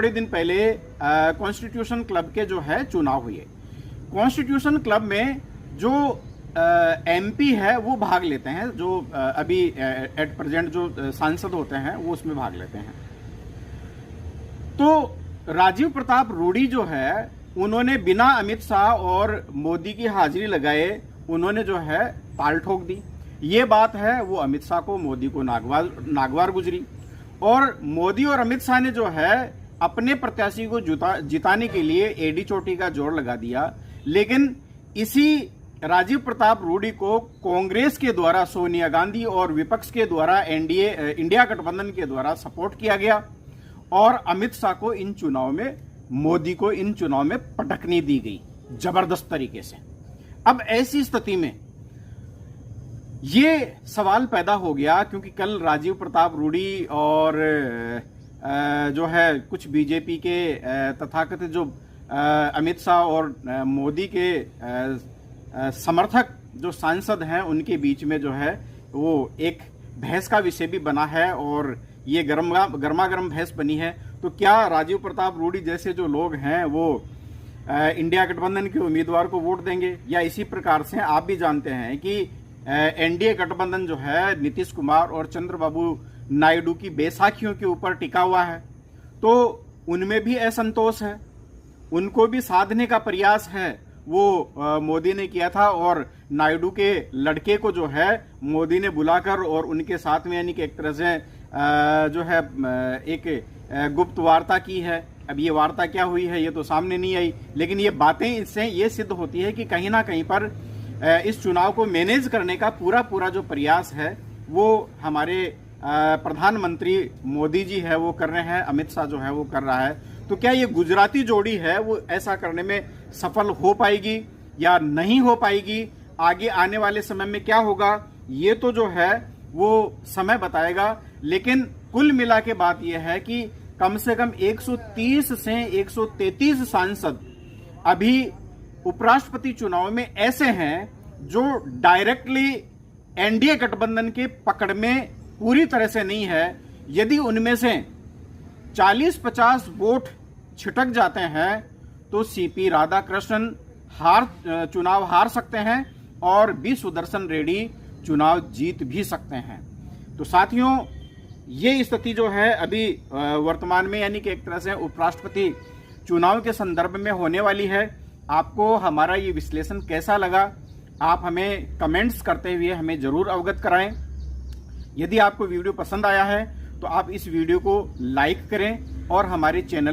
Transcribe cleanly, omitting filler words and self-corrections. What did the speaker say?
थोड़े दिन पहले कॉन्स्टिट्यूशन क्लब के जो है चुनाव हुए। कॉन्स्टिट्यूशन क्लब में जो एमपी है वो भाग लेते हैं, जो अभी एट प्रेजेंट जो सांसद होते हैं वो उसमें भाग लेते हैं। तो राजीव प्रताप रूडी जो है उन्होंने बिना अमित शाह और मोदी की हाजिरी लगाए उन्होंने जो है ताल ठोक दी। ये बात है वो अमित शाह को, मोदी को नागवार गुजरी। और मोदी और अमित शाह ने जो है अपने प्रत्याशी को जिताने के लिए एडी चोटी का जोर लगा दिया। लेकिन इसी राजीव प्रताप रूडी को कांग्रेस के द्वारा, सोनिया गांधी और विपक्ष के द्वारा, एनडीए इंडिया गठबंधन के द्वारा सपोर्ट किया गया और अमित शाह को इन चुनाव में, मोदी को इन चुनाव में पटकनी दी गई जबरदस्त तरीके से। अब ऐसी स्थिति में ये सवाल पैदा हो गया क्योंकि कल राजीव प्रताप रूडी और जो है कुछ बीजेपी के तथाकथित जो अमित शाह और मोदी के समर्थक जो सांसद हैं उनके बीच में जो है वो एक बहस का विषय भी बना है और ये गर्मा गर्म बहस बनी है। तो क्या राजीव प्रताप रूडी जैसे जो लोग हैं वो इंडिया गठबंधन के उम्मीदवार को वोट देंगे, या इसी प्रकार से आप भी जानते हैं कि एनडीए गठबंधन जो है नीतीश कुमार और चंद्रबाबू नायडू की बैसाखियों के ऊपर टिका हुआ है, तो उनमें भी असंतोष है, उनको भी साधने का प्रयास है वो मोदी ने किया था। और नायडू के लड़के को जो है मोदी ने बुलाकर और उनके साथ में यानी कि एक तरह से जो है एक गुप्त वार्ता की है। अब ये वार्ता क्या हुई है ये तो सामने नहीं आई, लेकिन ये बातें इससे ये सिद्ध होती है कि कहीं ना कहीं पर इस चुनाव को मैनेज करने का पूरा जो प्रयास है वो हमारे प्रधानमंत्री मोदी जी है वो कर रहे हैं, अमित शाह जो है वो कर रहा है। तो क्या ये गुजराती जोड़ी है वो ऐसा करने में सफल हो पाएगी या नहीं हो पाएगी, आगे आने वाले समय में क्या होगा ये तो जो है वो समय बताएगा। लेकिन कुल मिला के बात यह है कि कम से कम 130 से 133 सांसद अभी उपराष्ट्रपति चुनाव में ऐसे हैं जो डायरेक्टली एनडीए गठबंधन के पकड़ में पूरी तरह से नहीं है। यदि उनमें से 40-50 वोट छिटक जाते हैं तो सीपी राधाकृष्णन चुनाव हार सकते हैं और बी सुदर्शन रेड्डी चुनाव जीत भी सकते हैं। तो साथियों, ये स्थिति जो है अभी वर्तमान में यानी कि एक तरह से उपराष्ट्रपति चुनाव के संदर्भ में होने वाली है। आपको हमारा ये विश्लेषण कैसा लगा, आप हमें कमेंट्स करते हुए हमें जरूर अवगत कराएं। यदि आपको वीडियो पसंद आया है तो आप इस वीडियो को लाइक करें और हमारे चैनल